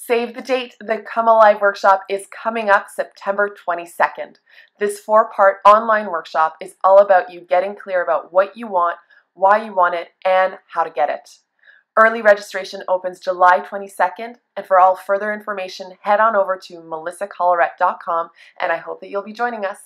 Save the date, the Come Alive workshop is coming up September 22nd. This 4-part online workshop is all about you getting clear about what you want, why you want it, and how to get it. Early registration opens July 22nd, and for all further information, head on over to melissacollerette.com, and I hope that you'll be joining us.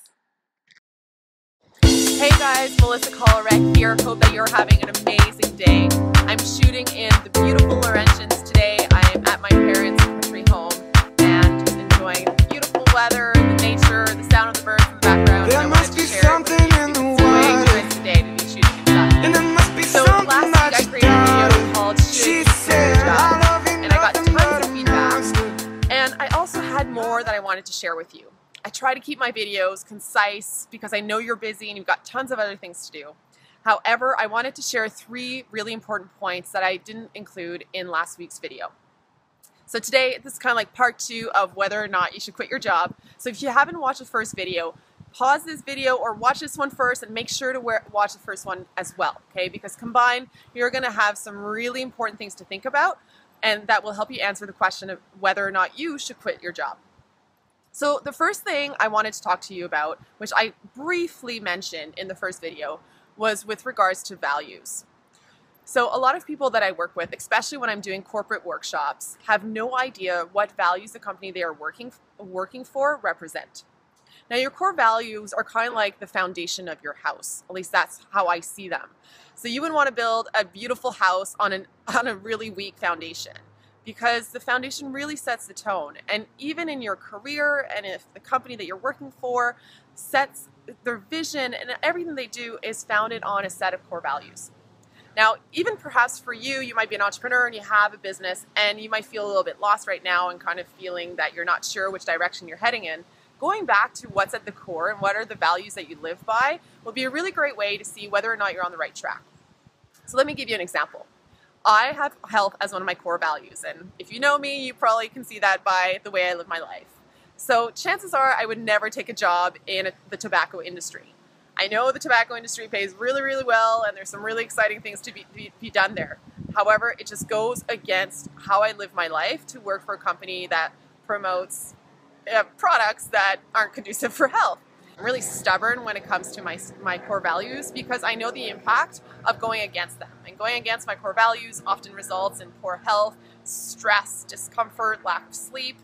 Hey guys, Melissa Collerette here. Hope that you're having an amazing day. I'm shooting in the beautiful Laurentians today. I'm at my parents' country home and just enjoying the beautiful weather, the nature, the sound of the birds in the background. There must be something in the water. It's way too nice today to be shooting inside. And there must be So something last week I created a video called Should You Quit Your Job? And I got tons of feedback. And I also had more that I wanted to share with you. I try to keep my videos concise because I know you're busy and you've got tons of other things to do. However, I wanted to share 3 really important points that I didn't include in last week's video. So today, this is kind of like part 2 of whether or not you should quit your job. So if you haven't watched the first video, pause this video or watch this one first and make sure to watch the first one as well, okay? Because combined, you're gonna have some really important things to think about, and that will help you answer the question of whether or not you should quit your job. So the first thing I wanted to talk to you about, which I briefly mentioned in the first video, was with regards to values. So a lot of people that I work with, especially when I'm doing corporate workshops, have no idea what values the company they are working for represent. Now your core values are kind of like the foundation of your house. At least that's how I see them. So you would want to build a beautiful house on a really weak foundation, because the foundation really sets the tone. And even in your career, and if the company that you're working for sets their vision and everything they do is founded on a set of core values. Now, even perhaps for you, you might be an entrepreneur and you have a business and you might feel a little bit lost right now and kind of feeling that you're not sure which direction you're heading in. Going back to what's at the core and what are the values that you live by will be a really great way to see whether or not you're on the right track. So let me give you an example. I have health as one of my core values, and if you know me, you probably can see that by the way I live my life. So chances are I would never take a job in the tobacco industry. I know the tobacco industry pays really, really well, and there's some really exciting things to be done there. However, it just goes against how I live my life to work for a company that promotes products that aren't conducive for health. I'm really stubborn when it comes to my core values because I know the impact of going against them. And going against my core values often results in poor health, stress, discomfort, lack of sleep.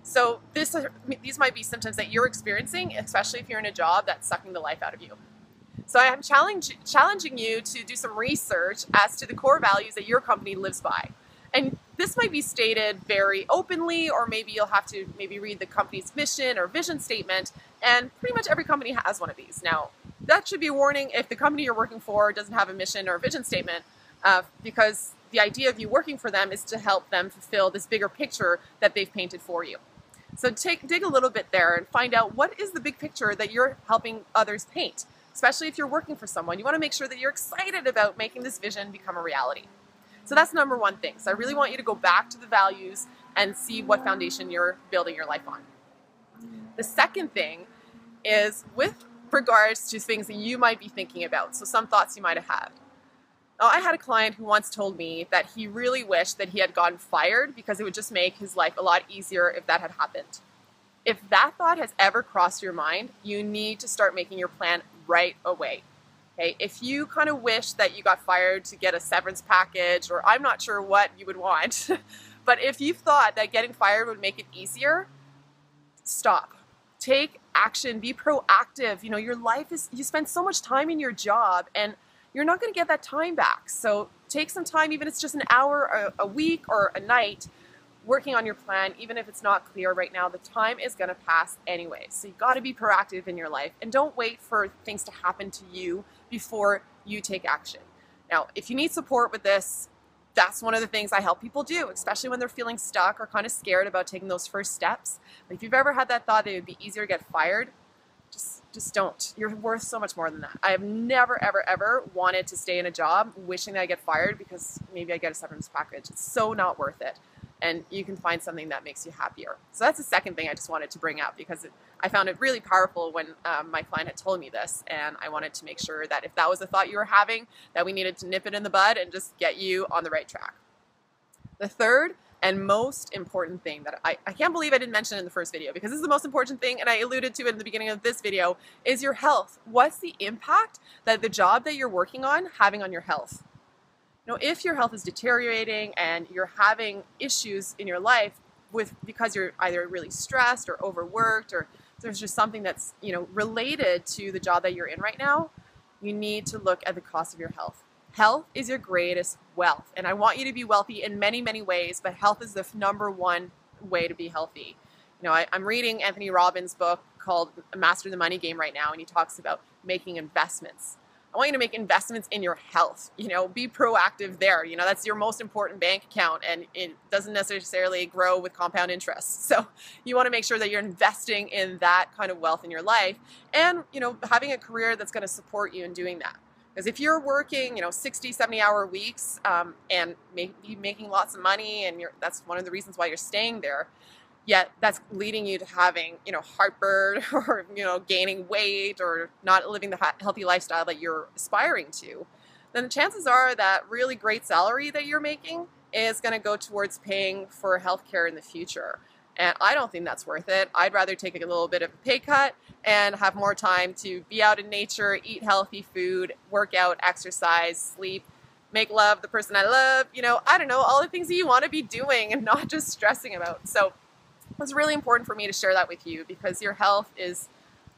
So these might be symptoms that you're experiencing, especially if you're in a job that's sucking the life out of you. So I am challenging you to do some research as to the core values that your company lives by. And this might be stated very openly, or maybe you'll have to read the company's mission or vision statement, and pretty much every company has one of these. Now, that should be a warning if the company you're working for doesn't have a mission or a vision statement, because the idea of you working for them is to help them fulfill this bigger picture that they've painted for you. So dig a little bit there and find out what is the big picture that you're helping others paint, especially if you're working for someone. You want to make sure that you're excited about making this vision become a reality. So that's number one thing. So I really want you to go back to the values and see what foundation you're building your life on. The second thing is with regards to things that you might be thinking about. So some thoughts you might have had. Now, I had a client who once told me that he really wished that he had gotten fired because it would just make his life a lot easier if that had happened. If that thought has ever crossed your mind, you need to start making your plan right away. Okay, if you kind of wish that you got fired to get a severance package, or I'm not sure what you would want, but if you thought that getting fired would make it easier, stop. Take action, be proactive. You know, your life is, you spend so much time in your job and you're not going to get that time back. So take some time, even if it's just an hour, a week, or a night, working on your plan. Even if it's not clear right now, the time is going to pass anyway. So you got to be proactive in your life and don't wait for things to happen to you before you take action. Now, if you need support with this, that's one of the things I help people do, especially when they're feeling stuck or kind of scared about taking those first steps. But if you've ever had that thought that it would be easier to get fired, just don't. You're worth so much more than that. I have never, ever, ever wanted to stay in a job wishing that I get fired because maybe I get a severance package. It's so not worth it. And you can find something that makes you happier. So that's the second thing I just wanted to bring up because I found it really powerful when my client had told me this, and I wanted to make sure that if that was a thought you were having, that we needed to nip it in the bud and just get you on the right track. The third And most important thing that I can't believe I didn't mention in the first video, because this is the most important thing, and I alluded to it in the beginning of this video, is your health. What's the impact that the job that you're working on having on your health? You know, if your health is deteriorating and you're having issues in your life because you're either really stressed or overworked, or there's just something that's, you know, related to the job that you're in right now, you need to look at the cost of your health. Health is your greatest wealth, and I want you to be wealthy in many, many ways, but health is the number one way to be healthy. You know, I'm reading Anthony Robbins' book called Master the Money Game right now, and he talks about making investments. I want you to make investments in your health. You know, be proactive there. You know, that's your most important bank account, and it doesn't necessarily grow with compound interest. So you want to make sure that you're investing in that kind of wealth in your life, and, you know, having a career that's going to support you in doing that. Because if you're working, you know, 60, 70-hour weeks and maybe making lots of money, and that's one of the reasons why you're staying there, yet that's leading you to having, you know, heartburn, or, you know, gaining weight, or not living the healthy lifestyle that you're aspiring to, then the chances are that really great salary that you're making is going to go towards paying for healthcare in the future. And I don't think that's worth it. I'd rather take a little bit of a pay cut and have more time to be out in nature, eat healthy food, work out, exercise, sleep, make love the person I love, you know, I don't know, all the things that you want to be doing and not just stressing about. So it's really important for me to share that with you, because your health is,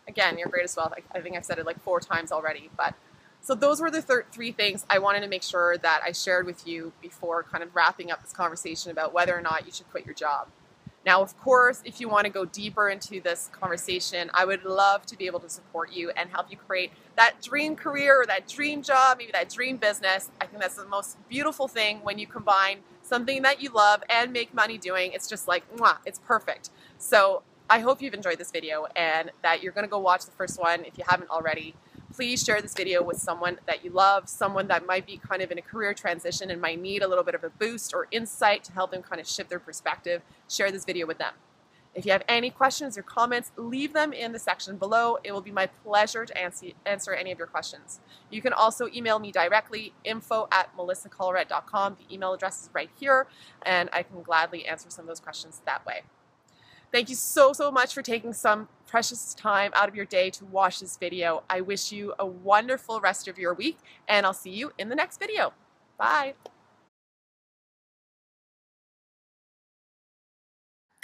again, your greatest wealth. I think I've said it like 4 times already. But so those were the 3 things I wanted to make sure that I shared with you before kind of wrapping up this conversation about whether or not you should quit your job. Now, of course, if you want to go deeper into this conversation, I would love to be able to support you and help you create that dream career, or that dream job, maybe that dream business. I think that's the most beautiful thing when you combine something that you love and make money doing. It's just like, mwah, it's perfect. So I hope you've enjoyed this video, and that you're going to go watch the first one if you haven't already. Please share this video with someone that you love, someone that might be kind of in a career transition and might need a little bit of a boost or insight to help them kind of shift their perspective. Share this video with them. If you have any questions or comments, leave them in the section below. It will be my pleasure to answer any of your questions. You can also email me directly, info@melissacollerette.com. The email address is right here, and I can gladly answer some of those questions that way. Thank you so, so much for taking some precious time out of your day to watch this video. I wish you a wonderful rest of your week, and I'll see you in the next video. Bye.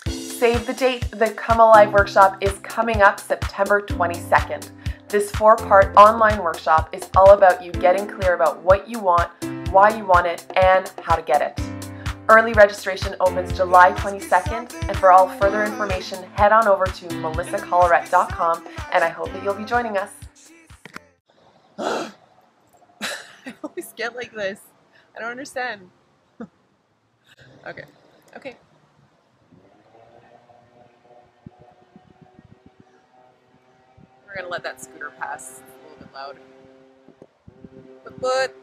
Save the date. The Come Alive workshop is coming up September 22nd. This 4-part online workshop is all about you getting clear about what you want, why you want it, and how to get it. Early registration opens July 22nd, and for all further information, head on over to melissacollerette.com, and I hope that you'll be joining us. I always get like this. I don't understand. Okay. We're gonna let that scooter pass. It's a little bit loud. But